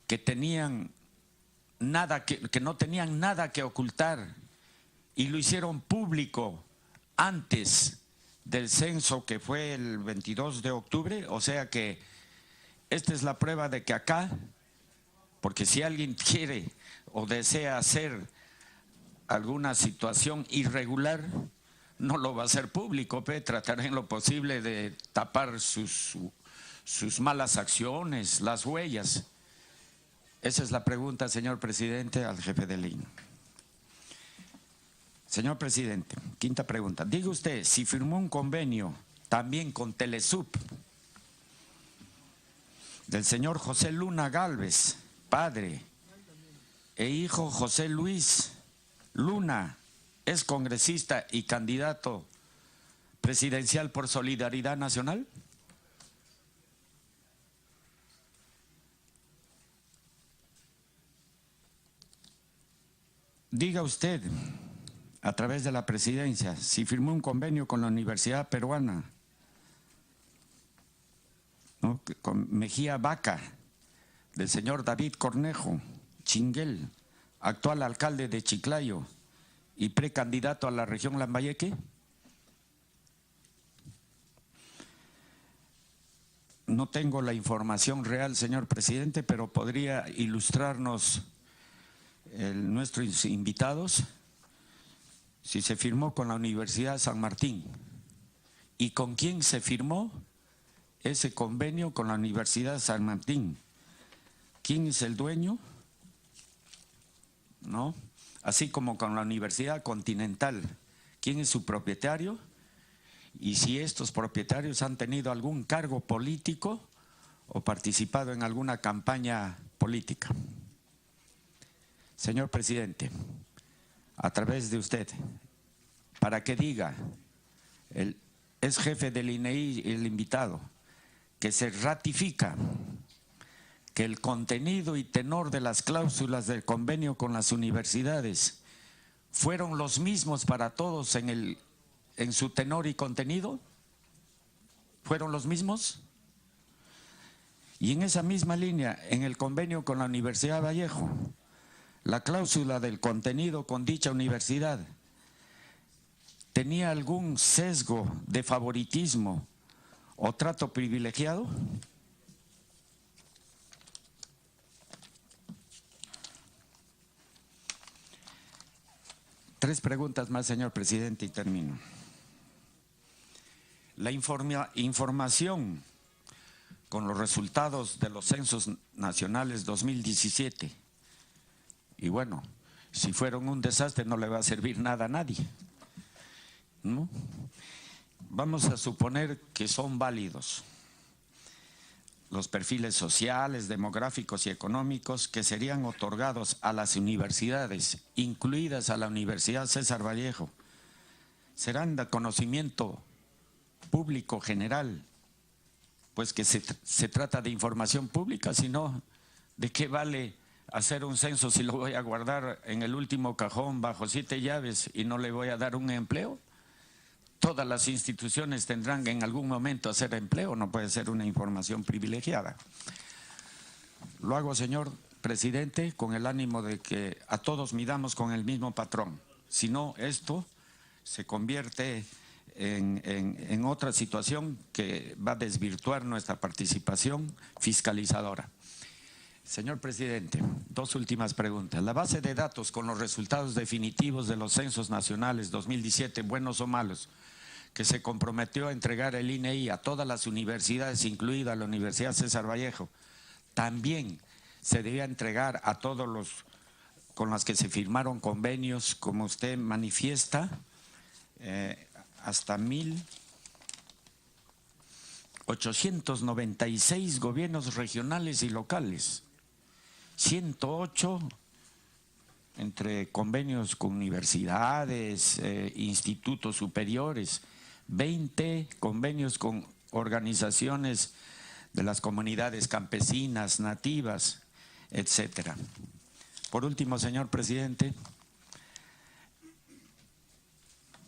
que tenían que no tenían nada que ocultar y lo hicieron público antes del censo, que fue el 22 de octubre, o sea que esta es la prueba de que acá, porque si alguien quiere o desea hacer alguna situación irregular, no lo va a hacer público, tratará en lo posible de tapar sus malas acciones, las huellas. Esa es la pregunta, señor presidente, al jefe del INE. Señor presidente, quinta pregunta. Diga usted si firmó un convenio también con Telesub del señor José Luna Gálvez, padre, e hijo José Luis Luna, es congresista y candidato presidencial por Solidaridad Nacional. Diga usted, a través de la presidencia, si firmó un convenio con la Universidad Peruana, ¿no?, con Mejía Vaca, del señor David Cornejo Chinguel, actual alcalde de Chiclayo y precandidato a la región Lambayeque. No tengo la información real, señor presidente, pero podría ilustrarnos nuestros invitados si se firmó con la Universidad San Martín y con quién se firmó ese convenio con la Universidad San Martín. ¿Quién es el dueño? ¿No? Así como con la Universidad Continental, ¿quién es su propietario? Y si estos propietarios han tenido algún cargo político o participado en alguna campaña política. Señor presidente, a través de usted, para que diga, es jefe del INEI el invitado, que se ratifica que el contenido y tenor de las cláusulas del convenio con las universidades fueron los mismos para todos en su tenor y contenido. ¿Fueron los mismos? Y en esa misma línea, en el convenio con la Universidad Vallejo, la cláusula del contenido con dicha universidad ¿tenía algún sesgo de favoritismo o trato privilegiado? Tres preguntas más, señor presidente, y termino. La información con los resultados de los censos nacionales 2017. Y bueno, si fueron un desastre no le va a servir nada a nadie, ¿no? Vamos a suponer que son válidos los perfiles sociales, demográficos y económicos que serían otorgados a las universidades, incluidas a la Universidad César Vallejo. Serán de conocimiento público general, pues que se trata de información pública, si no, ¿de qué vale hacer un censo si lo voy a guardar en el último cajón bajo 7 llaves y no le voy a dar un empleo? Todas las instituciones tendrán que en algún momento hacer empleo, no puede ser una información privilegiada. Lo hago, señor presidente, con el ánimo de que a todos midamos con el mismo patrón. Si no, esto se convierte en otra situación que va a desvirtuar nuestra participación fiscalizadora. Señor presidente, dos últimas preguntas. La base de datos con los resultados definitivos de los censos nacionales 2017, buenos o malos, que se comprometió a entregar el INEI a todas las universidades, incluida la Universidad César Vallejo, también se debía entregar a todos los con los que se firmaron convenios, como usted manifiesta, hasta 1.896 gobiernos regionales y locales. 108 entre convenios con universidades, institutos superiores, 20 convenios con organizaciones de las comunidades campesinas, nativas, etcétera. Por último, señor presidente,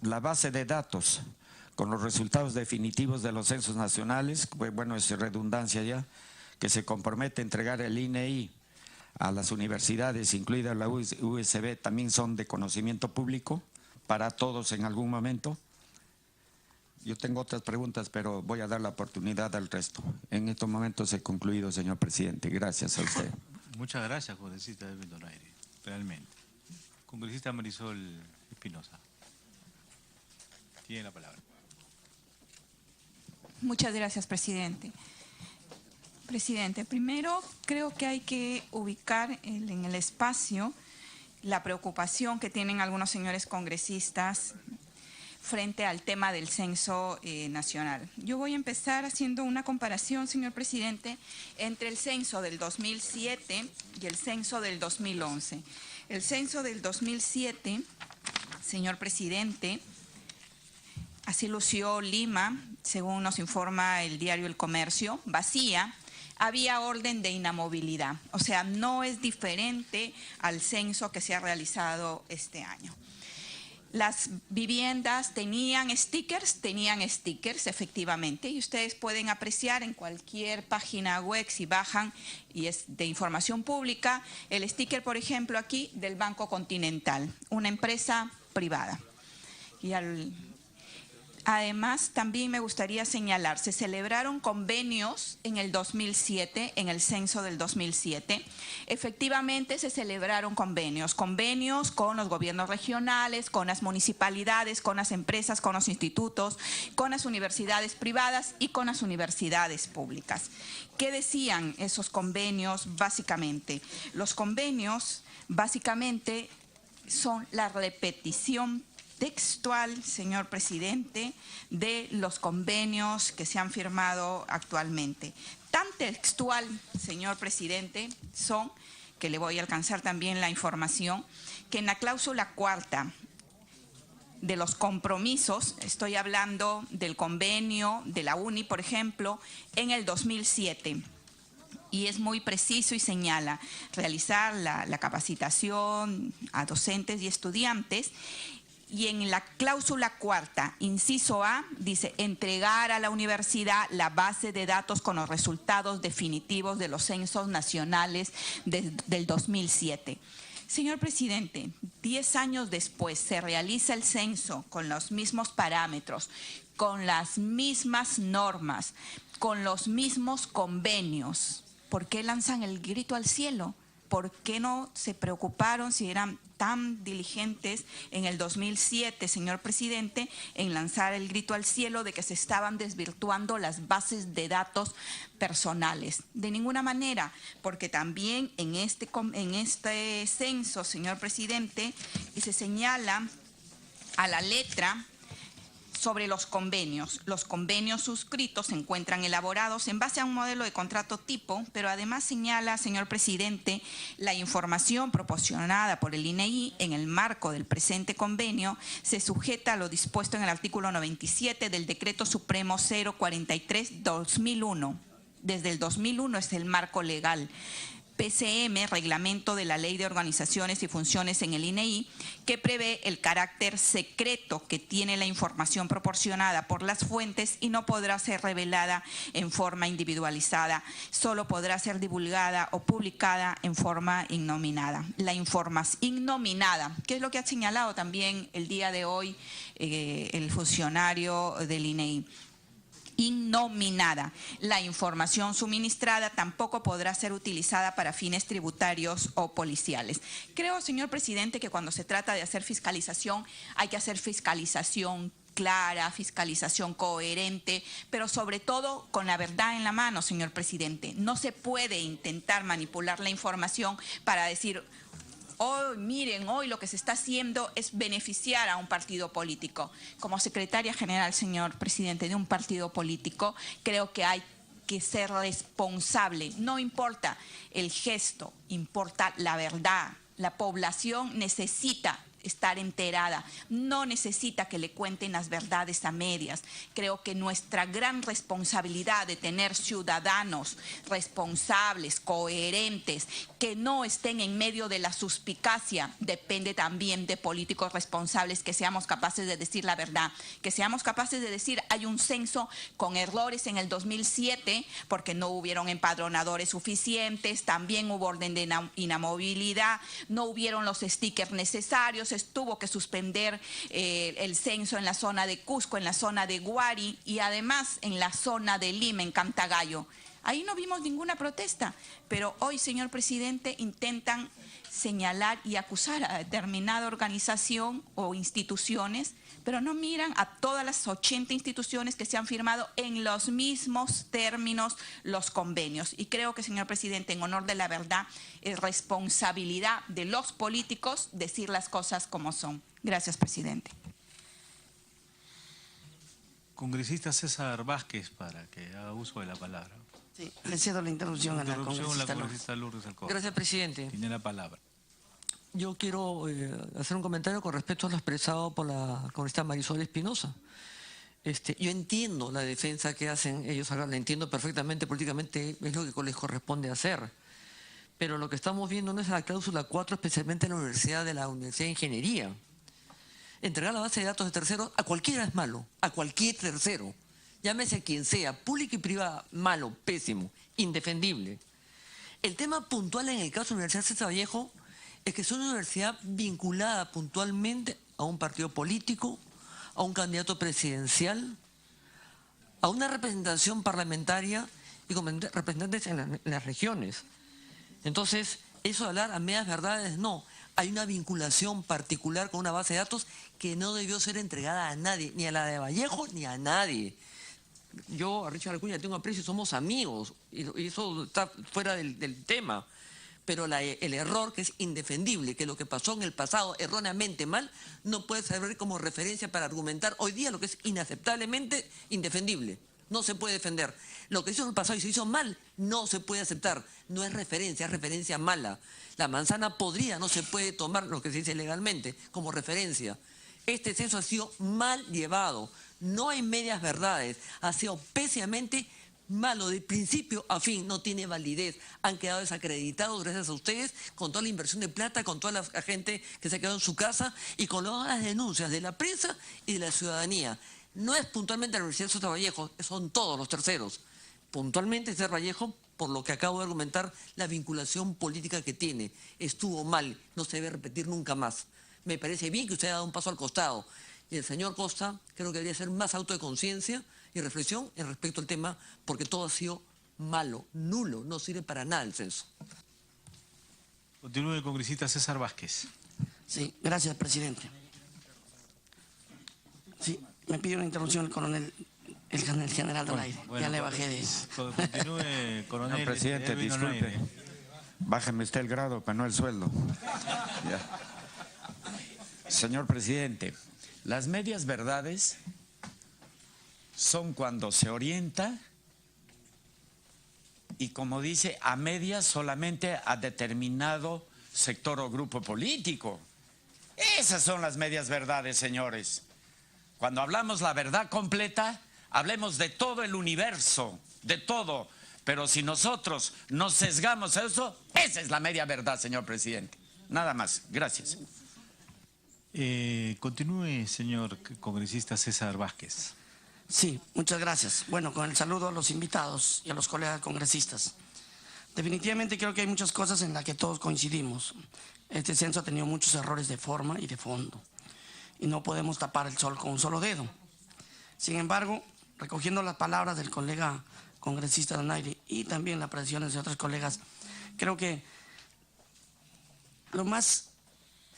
la base de datos con los resultados definitivos de los censos nacionales, bueno, es redundancia ya, que se compromete a entregar el INEI a las universidades, incluida la USB, también son de conocimiento público para todos en algún momento. Yo tengo otras preguntas, pero voy a dar la oportunidad al resto. En estos momentos he concluido, señor presidente. Gracias a usted. Muchas gracias, congresista Edwin Donaire, realmente. Congresista Marisol Espinosa, tiene la palabra. Muchas gracias, presidente. Presidente, primero creo que hay que ubicar en el espacio la preocupación que tienen algunos señores congresistas frente al tema del censo nacional. Yo voy a empezar haciendo una comparación, señor presidente, entre el censo del 2007 y el censo del 2011. El censo del 2007, señor presidente, así lució Lima, según nos informa el diario El Comercio, vacía. Había orden de inamovilidad, o sea, no es diferente al censo que se ha realizado este año. Las viviendas tenían stickers efectivamente, y ustedes pueden apreciar en cualquier página web si bajan, y es de información pública, el sticker, por ejemplo, aquí del Banco Continental, una empresa privada. Y además, también me gustaría señalar, se celebraron convenios en el 2007, en el censo del 2007. Efectivamente, se celebraron convenios con los gobiernos regionales, con las municipalidades, con las empresas, con los institutos, con las universidades privadas y con las universidades públicas. ¿Qué decían esos convenios básicamente? Los convenios básicamente son la repetición textual, señor presidente, de los convenios que se han firmado actualmente. Tan textual, señor presidente, son, que le voy a alcanzar también la información, que en la cláusula cuarta de los compromisos, estoy hablando del convenio de la UNI, por ejemplo, en el 2007, y es muy preciso y señala realizar la capacitación a docentes y estudiantes. Y en la cláusula cuarta, inciso A, dice entregar a la universidad la base de datos con los resultados definitivos de los censos nacionales del 2007. Señor presidente, 10 años después se realiza el censo con los mismos parámetros, con las mismas normas, con los mismos convenios. ¿Por qué lanzan el grito al cielo? ¿Por qué no se preocuparon si eran tan diligentes en el 2007, señor presidente, en lanzar el grito al cielo de que se estaban desvirtuando las bases de datos personales? De ninguna manera, porque también en este censo, señor presidente, se señala a la letra sobre los convenios. Los convenios suscritos se encuentran elaborados en base a un modelo de contrato tipo, pero además señala, señor presidente, la información proporcionada por el INEI en el marco del presente convenio se sujeta a lo dispuesto en el artículo 97 del Decreto Supremo 043/2001. Desde el 2001 es el marco legal. PCM, Reglamento de la Ley de Organizaciones y Funciones en el INEI, que prevé el carácter secreto que tiene la información proporcionada por las fuentes y no podrá ser revelada en forma individualizada, solo podrá ser divulgada o publicada en forma innominada. La información innominada, que es lo que ha señalado también el día de hoy el funcionario del INEI. Innominada. La información suministrada tampoco podrá ser utilizada para fines tributarios o policiales. Creo, señor presidente, que cuando se trata de hacer fiscalización, hay que hacer fiscalización clara, fiscalización coherente, pero sobre todo con la verdad en la mano, señor presidente. No se puede intentar manipular la información para decir: hoy, miren, hoy lo que se está haciendo es beneficiar a un partido político. Como secretaria general, señor presidente, de un partido político, creo que hay que ser responsable. No importa el gesto, importa la verdad. La población necesita estar enterada, no necesita que le cuenten las verdades a medias. Creo que nuestra gran responsabilidad de tener ciudadanos responsables, coherentes, que no estén en medio de la suspicacia, depende también de políticos responsables, que seamos capaces de decir la verdad, que seamos capaces de decir hay un censo con errores en el 2007 porque no hubieron empadronadores suficientes, también hubo orden de inamovilidad, no hubieron los stickers necesarios, tuvo que suspender el censo en la zona de Cusco, en la zona de Huari y además en la zona de Lima, en Cantagallo. Ahí no vimos ninguna protesta, pero hoy, señor presidente, intentan señalar y acusar a determinada organización o instituciones, pero no miran a todas las 80 instituciones que se han firmado en los mismos términos los convenios. Y creo que, señor presidente, en honor de la verdad, es responsabilidad de los políticos decir las cosas como son. Gracias, presidente. Congresista César Vázquez, para que haga uso de la palabra. Sí, le cedo la interrupción a la congresista Lourdes Alcoba. Gracias, presidente. Tiene la palabra. Yo quiero hacer un comentario con respecto a lo expresado por la congresista Marisol Espinosa. Yo entiendo la defensa que hacen ellos acá, la entiendo perfectamente, políticamente es lo que les corresponde hacer. Pero lo que estamos viendo no es la cláusula 4, especialmente en la Universidad de Ingeniería. Entregar la base de datos de terceros a cualquiera es malo, a cualquier tercero. Llámese a quien sea, público y privado, malo, pésimo, indefendible. El tema puntual en el caso de la Universidad César Vallejo es que es una universidad vinculada puntualmente a un partido político, a un candidato presidencial, a una representación parlamentaria y con representantes en las regiones. Entonces, eso de hablar a medias verdades, no. Hay una vinculación particular con una base de datos que no debió ser entregada a nadie, ni a la de Vallejo, ni a nadie. Yo a Richard Acuña tengo aprecio, somos amigos, y eso está fuera del tema. Pero el error, que es indefendible, que lo que pasó en el pasado erróneamente mal, no puede servir como referencia para argumentar hoy día lo que es inaceptablemente indefendible. No se puede defender. Lo que hizo en el pasado y se hizo mal, no se puede aceptar. No es referencia mala. La manzana podrida no se puede tomar, lo que se dice legalmente, como referencia. Este censo ha sido mal llevado. No hay medias verdades. Ha sido pésimamente malo, de principio a fin, no tiene validez. Han quedado desacreditados gracias a ustedes, con toda la inversión de plata, con toda la gente que se ha quedado en su casa y con las denuncias de la prensa y de la ciudadanía. No es puntualmente la Universidad de César Vallejo, son todos los terceros. Puntualmente César Vallejo, por lo que acabo de argumentar, la vinculación política que tiene. Estuvo mal, no se debe repetir nunca más. Me parece bien que usted haya dado un paso al costado. Y el señor Costa creo que debería ser más auto de conciencia y reflexión en respecto al tema, porque todo ha sido malo, nulo, no sirve para nada el censo. Continúe el congresista César Vázquez. Sí, gracias, presidente. Sí, me pide una interrupción el coronel, el general Donaire. Bueno, ya le bajé de... Continúe, coronel. No, presidente, disculpe. Bájeme usted el grado, pero no el sueldo. Ya. Señor presidente, las medias verdades son cuando se orienta y, como dice, a medias solamente a determinado sector o grupo político. Esas son las medias verdades, señores. Cuando hablamos la verdad completa, hablemos de todo el universo, de todo. Pero si nosotros nos sesgamos a eso, esa es la media verdad, señor presidente. Nada más. Gracias. Continúe, señor congresista César Vázquez. Sí, muchas gracias. Bueno, con el saludo a los invitados y a los colegas congresistas. Definitivamente creo que hay muchas cosas en las que todos coincidimos. Este censo ha tenido muchos errores de forma y de fondo. Y no podemos tapar el sol con un solo dedo. Sin embargo, recogiendo las palabras del colega congresista Donaire y también las apreciaciones de otros colegas, creo que lo más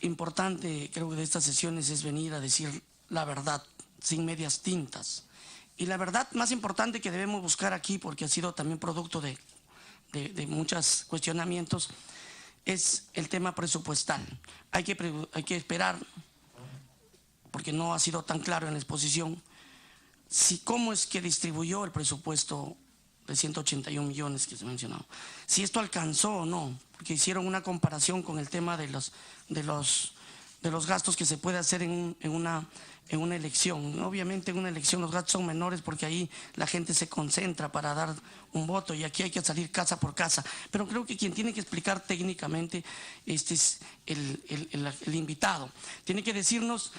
importante, creo que de estas sesiones, es venir a decir la verdad, sin medias tintas. Y la verdad más importante que debemos buscar aquí, porque ha sido también producto de muchos cuestionamientos, es el tema presupuestal. Hay que esperar, porque no ha sido tan claro en la exposición, cómo es que distribuyó el presupuesto de 181 millones que se mencionó. Si esto alcanzó o no, porque hicieron una comparación con el tema de los los gastos que se puede hacer en una elección. Obviamente en una elección los gastos son menores porque ahí la gente se concentra para dar un voto y aquí hay que salir casa por casa. Pero creo que quien tiene que explicar técnicamente es el invitado. Tiene que decirnos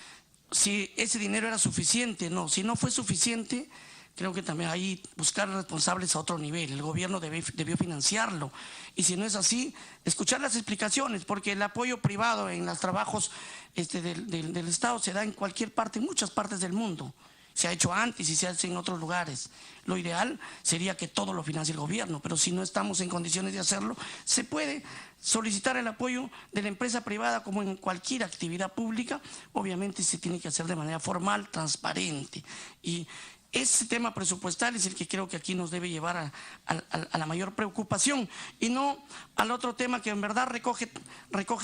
si ese dinero era suficiente. No, si no fue suficiente, creo que también ahí buscar responsables a otro nivel. El gobierno debió financiarlo. Y si no es así, escuchar las explicaciones, porque el apoyo privado en los trabajos del Estado se da en cualquier parte, en muchas partes del mundo. Se ha hecho antes y se hace en otros lugares. Lo ideal sería que todo lo financie el gobierno, pero si no estamos en condiciones de hacerlo, se puede solicitar el apoyo de la empresa privada como en cualquier actividad pública. Obviamente se tiene que hacer de manera formal, transparente. Y ese tema presupuestal es el que creo que aquí nos debe llevar a la mayor preocupación y no al otro tema que en verdad recoge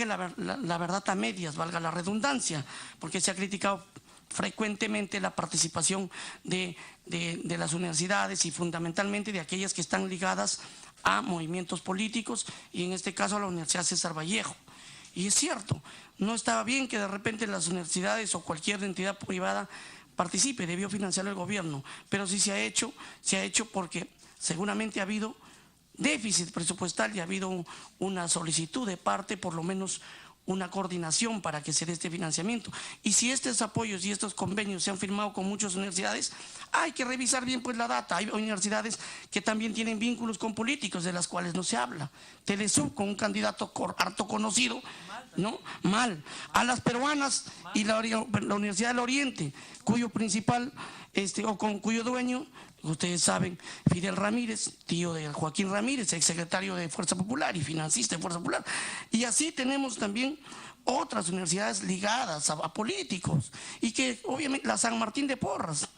la verdad a medias, valga la redundancia, porque se ha criticado frecuentemente la participación de las universidades y fundamentalmente de aquellas que están ligadas a movimientos políticos y en este caso a la Universidad César Vallejo. Y es cierto, no estaba bien que de repente las universidades o cualquier entidad privada participe, debió financiarlo el gobierno, pero sí se ha hecho porque seguramente ha habido déficit presupuestal y ha habido una solicitud de parte, por lo menos una coordinación para que se dé este financiamiento. Y si estos apoyos y estos convenios se han firmado con muchas universidades, hay que revisar bien pues la data. Hay universidades que también tienen vínculos con políticos de las cuales no se habla. Telesub con un candidato harto conocido, ¿no? Mal. A las peruanas y la Universidad del Oriente, cuyo principal, cuyo dueño, ustedes saben, Fidel Ramírez, tío de Joaquín Ramírez, exsecretario de Fuerza Popular y financista de Fuerza Popular. Y así tenemos también otras universidades ligadas a políticos y que obviamente la San Martín de Porras,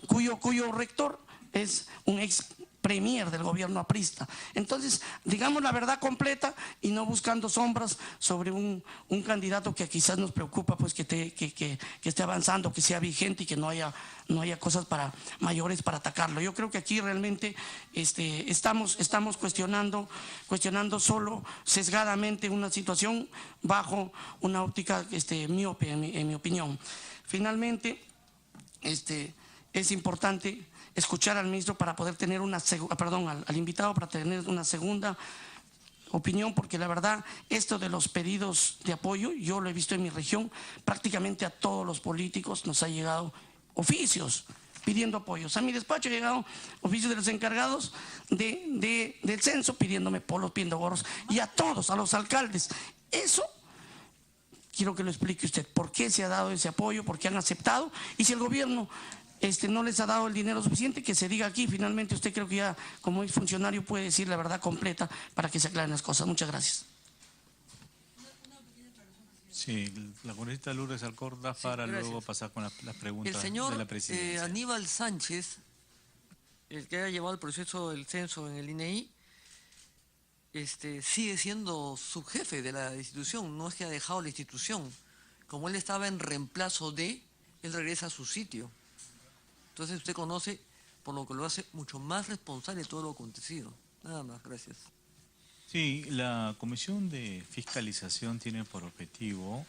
cuyo rector es un ex premier del gobierno aprista. Entonces, digamos la verdad completa y no buscando sombras sobre un candidato que quizás nos preocupa, pues que esté avanzando, que sea vigente y que no haya cosas mayores para atacarlo. Yo creo que aquí realmente estamos cuestionando solo sesgadamente una situación bajo una óptica miope, en mi opinión. Finalmente, es importante escuchar al ministro para poder tener al invitado para tener una segunda opinión, porque la verdad esto de los pedidos de apoyo, yo lo he visto en mi región, prácticamente a todos los políticos nos ha llegado oficios pidiendo apoyos. A mi despacho ha llegado oficios de los encargados del censo pidiéndome polos, pidiendo gorros, y a todos, a los alcaldes. Eso quiero que lo explique usted, por qué se ha dado ese apoyo, por qué han aceptado, y si el gobierno no les ha dado el dinero suficiente, que se diga aquí. Finalmente usted, creo que ya como es funcionario puede decir la verdad completa para que se aclaren las cosas. Muchas gracias. Sí, la congresista Lourdes Alcorta para luego pasar con las preguntas el señor, de la presidencia. Aníbal Sánchez, el que ha llevado el proceso del censo en el INEI, sigue siendo subjefe de la institución, no es que ha dejado la institución. Como él estaba en reemplazo él regresa a su sitio. Entonces usted conoce, por lo que lo hace mucho más responsable de todo lo acontecido. Nada más, gracias. Sí, la Comisión de Fiscalización tiene por objetivo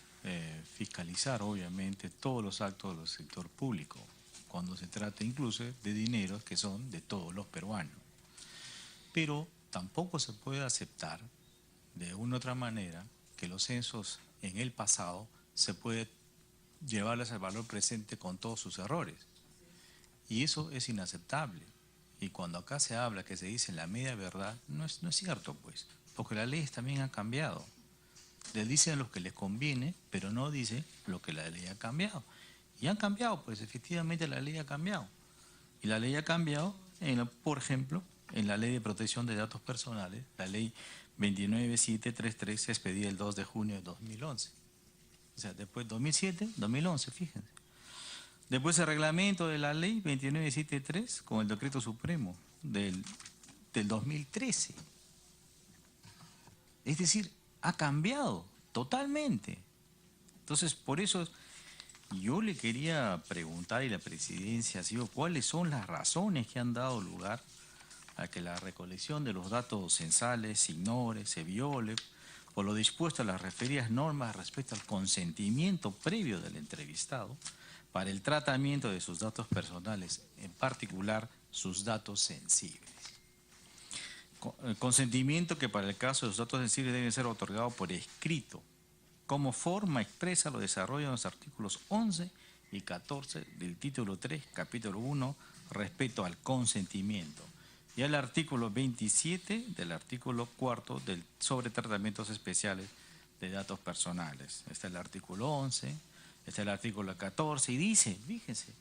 fiscalizar, obviamente, todos los actos del sector público, cuando se trata incluso de dineros que son de todos los peruanos. Pero tampoco se puede aceptar, de una u otra manera, que los censos en el pasado se puede llevarles al valor presente con todos sus errores. Y eso es inaceptable. Y cuando acá se habla que se dice la media verdad, no es cierto, pues, porque las leyes también han cambiado. Les dicen lo que les conviene, pero no dicen lo que la ley ha cambiado. Y han cambiado, pues efectivamente la ley ha cambiado. Y la ley ha cambiado, por ejemplo, en la Ley de Protección de Datos Personales, la Ley 29733 expedida el 2 de junio de 2011. O sea, después 2007, 2011, fíjense. Después el reglamento de la ley 29773 con el decreto supremo del 2013. Es decir, ha cambiado totalmente. Entonces, por eso yo le quería preguntar, y la presidencia ha sido, ¿cuáles son las razones que han dado lugar a que la recolección de los datos censales se ignore, se viole? por lo dispuesto a las referidas normas respecto al consentimiento previo del entrevistado para el tratamiento de sus datos personales, en particular sus datos sensibles. Consentimiento que para el caso de los datos sensibles debe ser otorgado por escrito. Como forma expresa lo desarrollan los artículos 11 y 14 del título 3, capítulo 1, respecto al consentimiento. Y el artículo 27 del artículo 4 sobre tratamientos especiales de datos personales. Este es el artículo 11, este es el artículo 14 y dice, fíjense,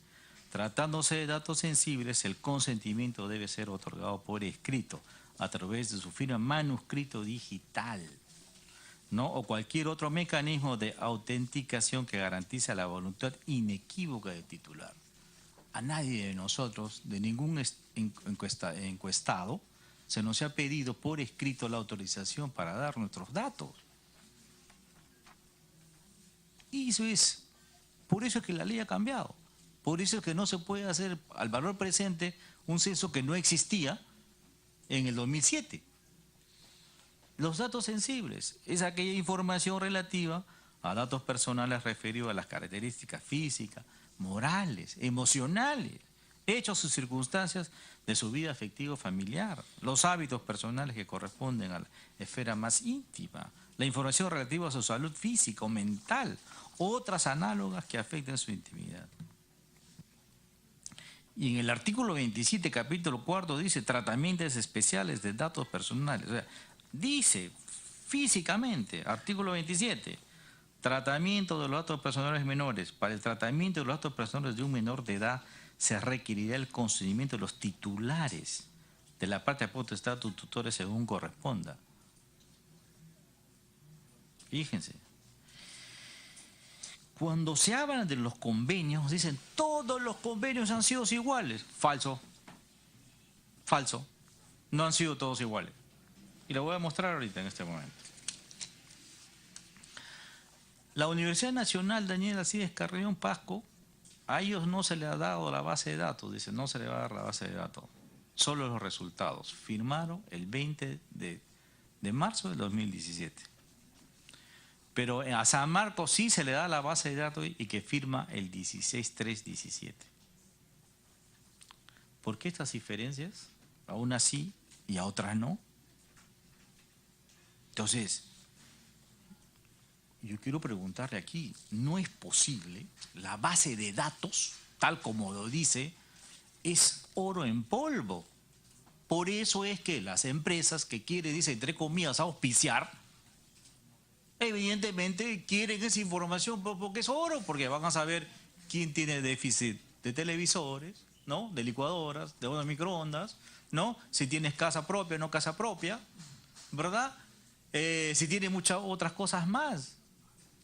tratándose de datos sensibles, el consentimiento debe ser otorgado por escrito a través de su firma manuscrito digital, ¿no? O cualquier otro mecanismo de autenticación que garantice la voluntad inequívoca del titular. A nadie de nosotros, de ningún encuestado, se nos ha pedido por escrito la autorización para dar nuestros datos. Y eso es, por eso es que la ley ha cambiado. Por eso es que no se puede hacer al valor presente un censo que no existía en el 2007. Los datos sensibles es aquella información relativa a datos personales referidos a las características físicas, morales, emocionales, hechos o circunstancias de su vida afectiva familiar, los hábitos personales que corresponden a la esfera más íntima, la información relativa a su salud física o mental, otras análogas que afecten su intimidad. Y en el artículo 27, capítulo 4, dice tratamientos especiales de datos personales. O sea, dice físicamente, artículo 27, tratamiento de los datos personales menores. Para el tratamiento de los datos personales de un menor de edad se requerirá el consentimiento de los titulares de la parte de potestad de tutores según corresponda. Fíjense. Cuando se hablan de los convenios, dicen todos los convenios han sido iguales. Falso. Falso. No han sido todos iguales. Y lo voy a mostrar ahorita en este momento. La Universidad Nacional Daniel Alcides Carrión Pasco, a ellos no se le ha dado la base de datos, dice, no se le va a dar la base de datos, solo los resultados. Firmaron el 20 de marzo del 2017. Pero a San Marcos sí se le da la base de datos y que firma el 16/3/17. ¿Por qué estas diferencias? A unas sí y a otras no. Entonces, yo quiero preguntarle aquí, ¿no es posible? La base de datos, tal como lo dice, es oro en polvo. Por eso es que las empresas que quieren, dice, entre comillas, auspiciar, evidentemente quieren esa información porque es oro, porque van a saber quién tiene déficit de televisores, ¿no? De licuadoras, de hornos microondas, ¿no? Si tienes casa propia, no casa propia, ¿verdad? Si tiene muchas otras cosas más.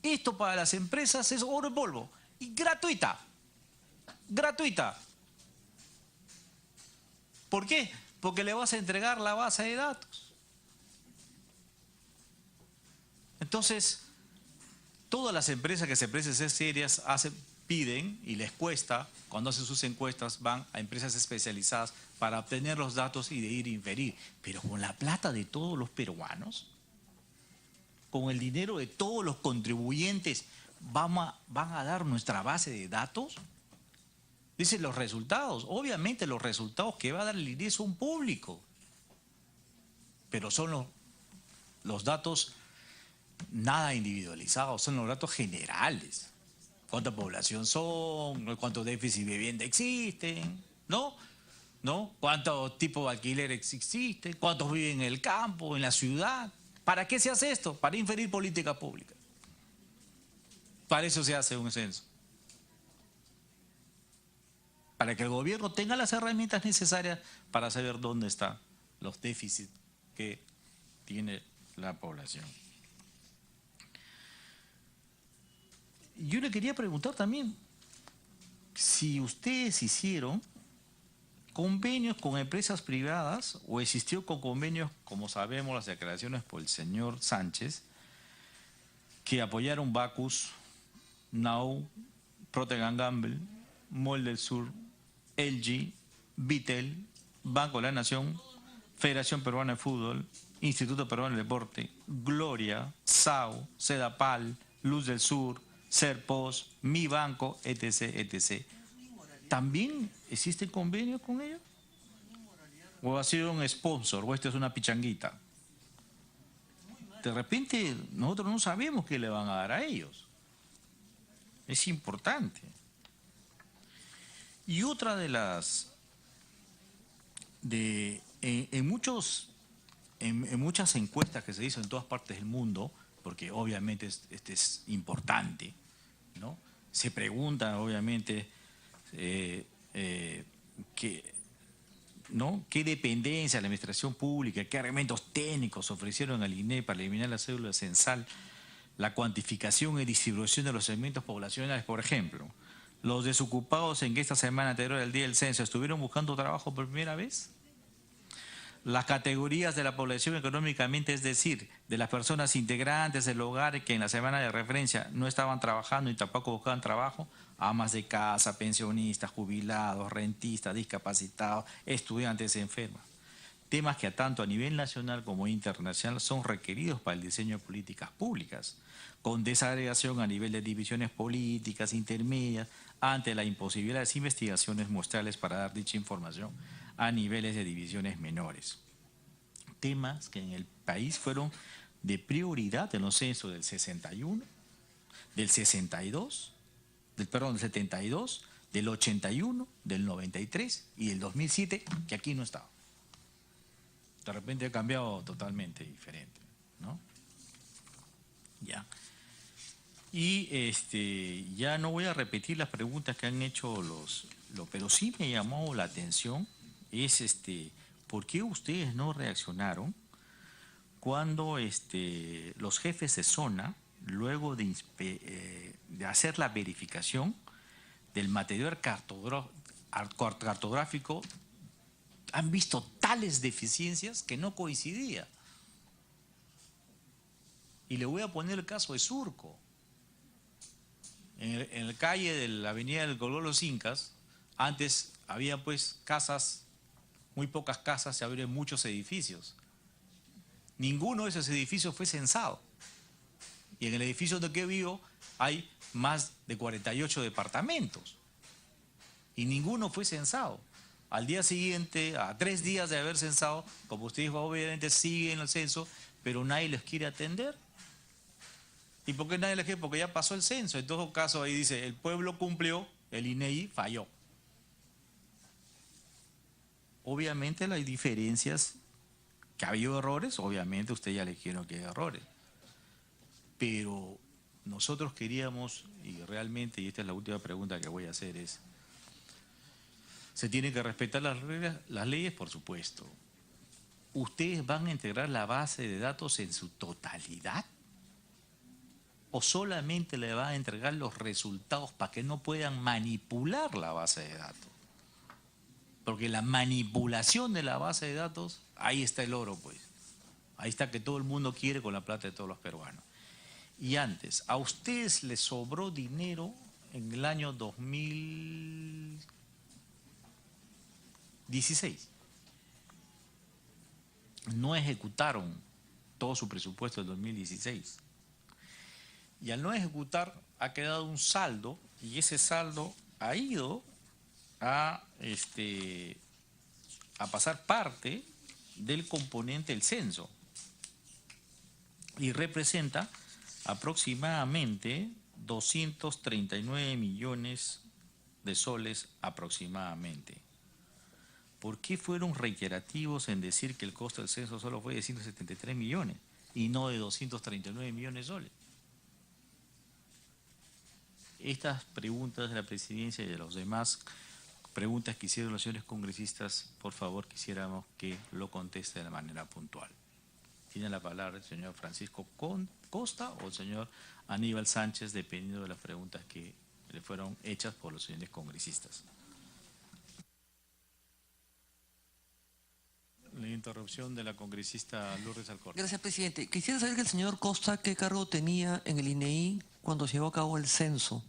Esto para las empresas es oro en polvo y gratuita. Gratuita. ¿Por qué? Porque le vas a entregar la base de datos. Entonces, todas las empresas que se precian ser serias piden y les cuesta, cuando hacen sus encuestas, van a empresas especializadas para obtener los datos y de ir a inferir. Pero con la plata de todos los peruanos, con el dinero de todos los contribuyentes, ¿van a dar nuestra base de datos? Dicen los resultados. Obviamente los resultados que va a dar el INE son públicos. Pero son los datos nada individualizados, son los datos generales. ¿Cuánta población son? ¿Cuántos déficits de vivienda existen? ¿No? ¿Cuántos tipos de alquileres existen? ¿Cuántos viven en el campo, en la ciudad? ¿Para qué se hace esto? Para inferir política pública. Para eso se hace un censo. Para que el gobierno tenga las herramientas necesarias para saber dónde están los déficits que tiene la población. Yo le quería preguntar también si ustedes hicieron convenios con empresas privadas o existió con convenios, como sabemos, las declaraciones por el señor Sánchez, que apoyaron Bacus, Now, Procter & Gamble, Mall del Sur, LG, Vitel, Banco de la Nación, Federación Peruana de Fútbol, Instituto Peruano de Deporte, Gloria, SAU, Sedapal, Luz del Sur, Serpos, Mi Banco, etc., etc. ¿También existe convenio con ellos? ¿O ha sido un sponsor? ¿O esto es una pichanguita? De repente nosotros no sabemos qué le van a dar a ellos. Es importante. Y otra de las... En muchas encuestas que se hizo en todas partes del mundo, porque obviamente este es importante, ¿no? Se pregunta obviamente qué dependencia de la administración pública, qué elementos técnicos ofrecieron al INE para eliminar la cédula censal, la cuantificación y distribución de los segmentos poblacionales. Por ejemplo, los desocupados en que esta semana anterior al día del censo estuvieron buscando trabajo por primera vez. Las categorías de la población económicamente, es decir, de las personas integrantes del hogar que en la semana de referencia no estaban trabajando y tampoco buscaban trabajo, amas de casa, pensionistas, jubilados, rentistas, discapacitados, estudiantes enfermos. Temas que tanto a nivel nacional como internacional son requeridos para el diseño de políticas públicas, con desagregación a nivel de divisiones políticas intermedias ante la imposibilidad de las investigaciones muestrales para dar dicha información a niveles de divisiones menores. Temas que en el país fueron de prioridad en los censos del 61, del 62, del 72, del 81, del 93 y del 2007, que aquí no estaba. De repente ha cambiado totalmente diferente, ¿no? Ya. Y ya no voy a repetir las preguntas que han hecho pero sí me llamó la atención es ¿por qué ustedes no reaccionaron cuando los jefes de zona, luego de hacer la verificación del material cartográfico, han visto tales deficiencias que no coincidía? Y le voy a poner el caso de Surco. En la calle de la avenida del Colón Los Incas, antes había pues casas, muy pocas casas, se abrieron muchos edificios. Ninguno de esos edificios fue censado. Y en el edificio donde yo vivo hay más de 48 departamentos. Y ninguno fue censado. Al día siguiente, a 3 días de haber censado, como usted dijo, obviamente siguen el censo, pero nadie les quiere atender. ¿Y por qué nadie les quiere? Porque ya pasó el censo. En todo caso, ahí dice, el pueblo cumplió, el INEI falló. Obviamente hay diferencias, que ha habido errores, obviamente usted ya le dijeron que hay errores. Pero nosotros queríamos, y realmente, y esta es la última pregunta que voy a hacer, es, ¿se tienen que respetar las reglas, las leyes? Por supuesto. ¿Ustedes van a integrar la base de datos en su totalidad? ¿O solamente le van a entregar los resultados para que no puedan manipular la base de datos? Porque la manipulación de la base de datos, ahí está el oro, pues. Ahí está que todo el mundo quiere con la plata de todos los peruanos. Y antes, ¿a ustedes les sobró dinero en el año 2016? No ejecutaron todo su presupuesto del 2016. Y al no ejecutar ha quedado un saldo, y ese saldo ha ido a pasar parte del componente del censo y representa aproximadamente 239 millones de soles aproximadamente. ¿Por qué fueron reiterativos en decir que el costo del censo solo fue de 173 millones y no de 239 millones de soles? Estas preguntas de la presidencia y de los demás preguntas que hicieron los señores congresistas, por favor quisiéramos que lo conteste de manera puntual. Tiene la palabra el señor Francisco Costa o el señor Aníbal Sánchez, dependiendo de las preguntas que le fueron hechas por los señores congresistas. La interrupción de la congresista Lourdes Alcorta. Gracias, presidente. Quisiera saber que el señor Costa qué cargo tenía en el INEI cuando se llevó a cabo el censo.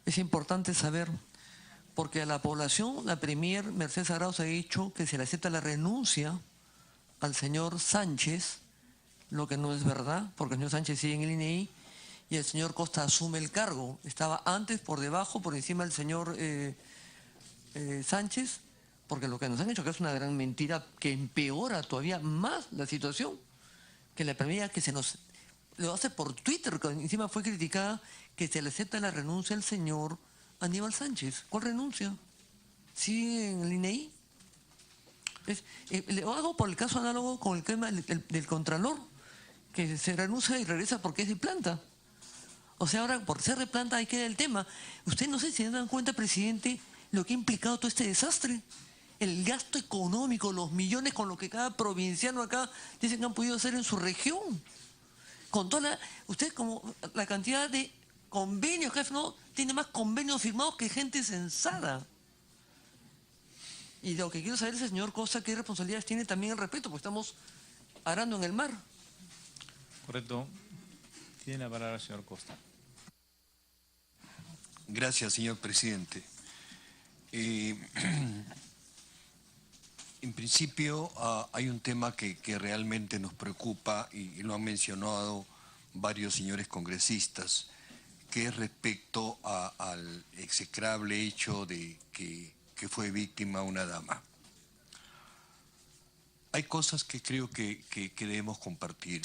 Es importante saber, porque a la población, la premier Mercedes Arauz ha dicho que se le acepta la renuncia al señor Sánchez lo que no es verdad, porque el señor Sánchez sigue en el INEI y el señor Costa asume el cargo. Estaba antes, por debajo, por encima del señor Sánchez, porque lo que nos han hecho acá es una gran mentira que empeora todavía más la situación, que le permitía que se nos... Lo hace por Twitter, que encima fue criticada, que se le acepta la renuncia al señor Aníbal Sánchez. ¿Cuál renuncia? ¿Sigue en el INEI? Lo hago por el caso análogo con el tema del Contralor, que se renuncia y regresa porque es de planta. O sea, ahora por ser de planta ahí queda el tema. Usted no sé si se dan cuenta, presidente, lo que ha implicado todo este desastre. El gasto económico, los millones con lo que cada provinciano acá dicen que han podido hacer en su región. Con toda usted como la cantidad de convenios que no tiene más convenios firmados que gente censada. Y lo que quiero saber es, señor Costa, qué responsabilidades tiene también al respecto, porque estamos arando en el mar. Correcto. Tiene la palabra el señor Costa. Gracias, señor presidente. En principio, hay un tema que realmente nos preocupa y lo han mencionado varios señores congresistas, que es respecto al execrable hecho de que fue víctima una dama. Hay cosas que creo que debemos compartir.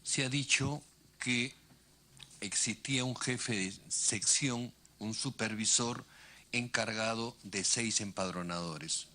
Se ha dicho que existía un jefe de sección, un supervisor encargado de 6 empadronadores.